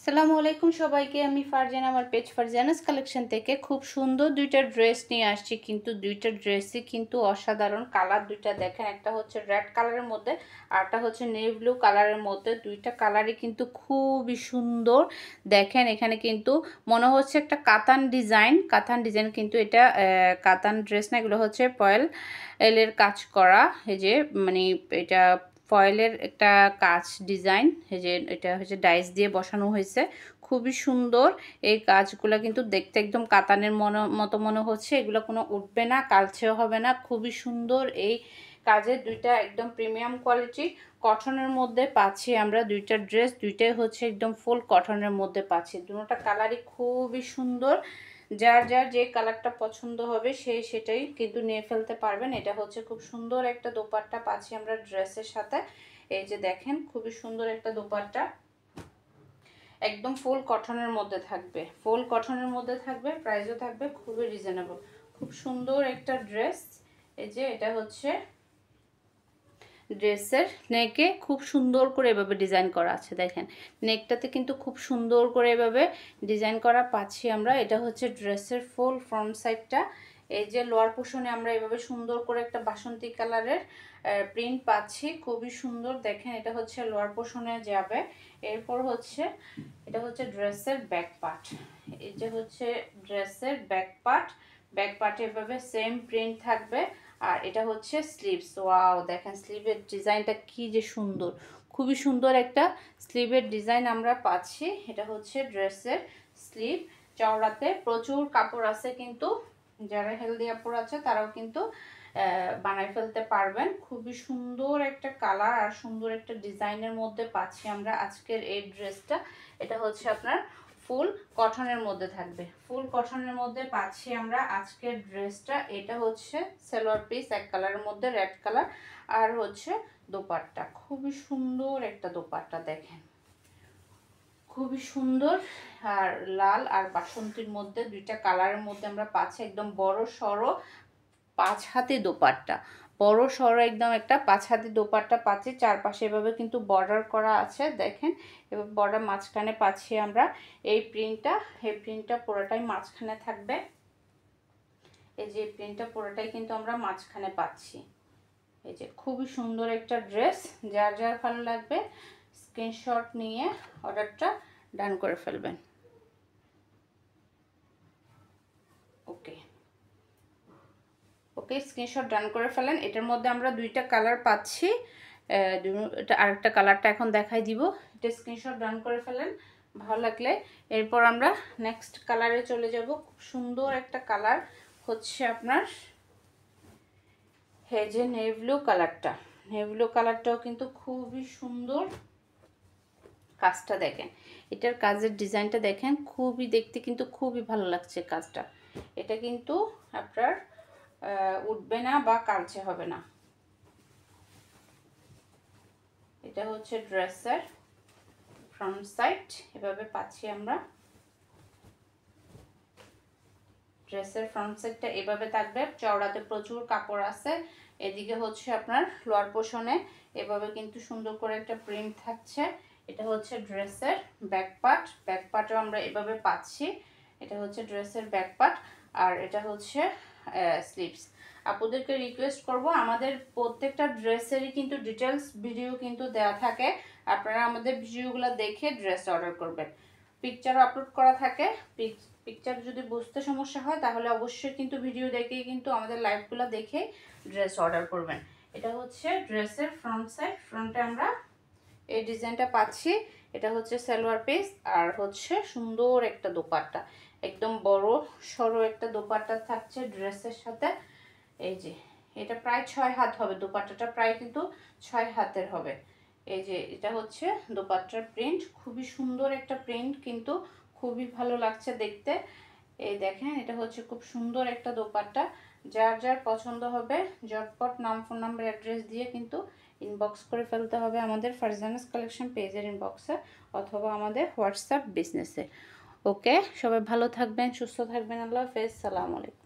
আসসালামু আলাইকুম সবাইকে। আমি ফারজান, আমার পেজ ফারজানাস কালেকশন থেকে খুব সুন্দর দুইটা ড্রেস নিয়ে আসছি। কিন্তু দুইটা ড্রেসই কিন্তু অসাধারণ। কালার দুইটা দেখেন, একটা হচ্ছে রেড কালারের মধ্যে আর একটা হচ্ছে নেভি ব্লু কালারের মধ্যে। দুইটা কালারই কিন্তু খুবই সুন্দর। দেখেন এখানে কিন্তু মনে হচ্ছে একটা কাতান ডিজাইন, কিন্তু এটা কাতান ড্রেস না, এগুলো হচ্ছে পয়েল এর কাজ করা। এই যে মানে এটা ফয়েলের একটা কাজ ডিজাইন, এই যে এটা হচ্ছে ডাইস দিয়ে বসানো হয়েছে। খুবই সুন্দর এই কাজগুলো, কিন্তু দেখতে একদম কাতানের মতো মনে হচ্ছে। এগুলো কোনো উঠবে না, কালচেও হবে না। খুবই সুন্দর এই কাজের দুইটা একদম প্রিমিয়াম কোয়ালিটি কটনের মধ্যে পাচ্ছি আমরা। দুইটা ড্রেস দুইটাই হচ্ছে একদম ফুল কটনের মধ্যে পাচ্ছি। দুটোটা কালারই খুবই সুন্দর। যার যার যে কালারটা পছন্দ হবে সেটাই কিন্তু নিয়ে ফেলতে পারবেন। এটা হচ্ছে খুব সুন্দর একটা দোপাট্টা পাচ্ছি আমরা ড্রেসের সাথে। এই যে দেখেন খুবই সুন্দর একটা দোপাট্টা, একদম ফুল কটনের মধ্যে থাকবে, প্রাইসও থাকবে খুবই রিজনেবল। খুব সুন্দর একটা ড্রেস। এই যে এটা হচ্ছে ড্রেসের নেকে খুব সুন্দর করে এভাবে ডিজাইন করা আছে। দেখেন নেকটাতে কিন্তু খুব সুন্দর করে এভাবে ডিজাইন করা পাচ্ছি আমরা। এটা হচ্ছে ড্রেসের ফুল ফ্রন্ট সাইডটা। এই যে লোয়ার পোর্শনে আমরা এভাবে সুন্দর করে একটা বাসন্তী কালারের প্রিন্ট পাচ্ছি, খুবই সুন্দর। দেখেন এটা হচ্ছে লোয়ার পোর্শনে যাবে। এরপর হচ্ছে এটা হচ্ছে ড্রেসের ব্যাক পার্ট। এই যে হচ্ছে ড্রেসের ব্যাক পার্টে এভাবে সেম প্রিন্ট থাকবে। আর এটা হচ্ছে স্লিভস। ওয়াও, দেখেন স্লিভের ডিজাইনটা কি যে সুন্দর, খুবই সুন্দর একটা স্লিভের ডিজাইন আমরা পাচ্ছি। এটা হচ্ছে ড্রেসের স্লিভ। চওড়াতে প্রচুর কাপড় আছে, কিন্তু যারা হেলদি আপুর আছে তারাও কিন্তু বানাই ফেলতে পারবেন। খুবই সুন্দর একটা কালার আর সুন্দর একটা ডিজাইনের মধ্যে পাচ্ছি আমরা আজকের এই ড্রেসটা। এটা হচ্ছে আপনার ফুল কটনের মধ্যে থাকবে, ফুল কটনের মধ্যে পাচ্ছি আমরা আজকের ড্রেসটা। এটা হচ্ছে সালোয়ার পিস এক কালারের মধ্যে, রেড কালার। আর হচ্ছে দোপাট্টা, খুবই সুন্দর একটা দোপাট্টা। দেখেন খুবই সুন্দর। আর লাল আর বাসন্তীর মধ্যে দুইটা কালারের মধ্যে আমরা পাচ্ছি একদম বড় সড়ো 5 হাতি দোপাট্টা। বড় সড়ো একদম একটা 5 হাতি দোপাট্টা পাচ্ছি। চারপাশে এভাবে কিন্তু বর্ডার করা আছে। দেখেন এবার বর্ডার মাঝখানে পাচ্ছি আমরা এই প্রিন্টটা পুরোটাই মাঝখানে থাকবে। এই যে প্রিন্টটা পুরোটাই কিন্তু আমরা মাঝখানে পাচ্ছি। এই যে খুবই সুন্দর একটা ড্রেস। যার যার ভালো লাগবে স্ক্রিনশট নিয়ে অর্ডারটা ডান করে ফেলবেন। ওকে স্ক্রিনশট ডান করে ফেলেন। এটার মধ্যে আমরা দুইটা কালার পাচ্ছি। এটা আরেকটা কালারটা এখন দেখাই দিব। এটা স্ক্রিনশট ডান করে ফেলেন ভালো লাগলে। এরপর আমরা নেক্সট কালারে চলে যাব। খুব সুন্দর একটা কালার হচ্ছে আপনার এই যে নেভি ব্লু কালারটাও কিন্তু খুবই সুন্দর। কাজটা দেখেন, এটার কাজের ডিজাইনটা দেখেন, খুবই দেখতে কিন্তু খুবই ভালো লাগছে কাজটা। এটা কিন্তু আপনার উঠবে না বা কালচে হবে না। এটা হচ্ছে ড্রেসের ফ্রন্ট সাইড, এভাবে পাচ্ছি আমরা। ড্রেসের ফ্রন্ট সাইডটা এভাবে থাকবে, চওড়াতে প্রচুর কাপড় আছে। এদিকে হচ্ছে আপনার লোয়ার পোর্শনে এভাবে কিন্তু সুন্দর করে একটা প্রিন্ট থাকছে। এটা হচ্ছে ড্রেসের ব্যাক পার্টও আমরা এভাবে পাচ্ছি। এটা হচ্ছে ড্রেসের ব্যাক পার্ট আর এটা হচ্ছে স্লিভস। আপুদেরকে রিকোয়েস্ট করব, আমাদের প্রত্যেকটা ড্রেসেরই কিন্তু ডিটেলস ভিডিও কিন্তু দেওয়া থাকে। আপনারা আমাদের ভিডিওগুলো দেখে ড্রেস অর্ডার করবেন। পিকচারও আপলোড করা থাকে। পিকচার যদি বুঝতে সমস্যা হয় তাহলে অবশ্যই কিন্তু ভিডিও দেখেই কিন্তু আমাদের লাইভগুলো দেখে ড্রেস অর্ডার করবেন। এটা হচ্ছে ড্রেসের ফ্রন্ট সাইড। ফ্রন্টে আমরা এই ডিজাইনটা পাচ্ছি। এটা হচ্ছে সালোয়ার পিস আর হচ্ছে সুন্দর একটা দোপাট্টা, একদম বড় সরো একটা দোপাট্টা থাকছে ড্রেসের সাথে। এই যে এটা প্রায় 6 হাত হবে, দোপাট্টাটা প্রায় কিন্তু 6 হাতের হবে। এই যে এটা হচ্ছে দোপাট্টার প্রিন্ট, খুবই সুন্দর একটা প্রিন্ট, কিন্তু খুবই ভালো লাগছে দেখতে। এই দেখেন এটা হচ্ছে খুব সুন্দর একটা দোপাট্টা। যার যার পছন্দ হবে ঝটপট নাম, ফোন নাম্বার, অ্যাড্রেস দিয়ে কিন্তু ইনবক্স করে ফেলতে হবে আমাদের ফারজানাস কালেকশন পেজের ইনবক্সে অথবা আমাদের হোয়াটসঅ্যাপ বিজনেসে। ওকে, সবাই ভালো থাকবেন, সুস্থ থাকবেন। আল্লাহ হাফেজ, সালাম আলাইকুম।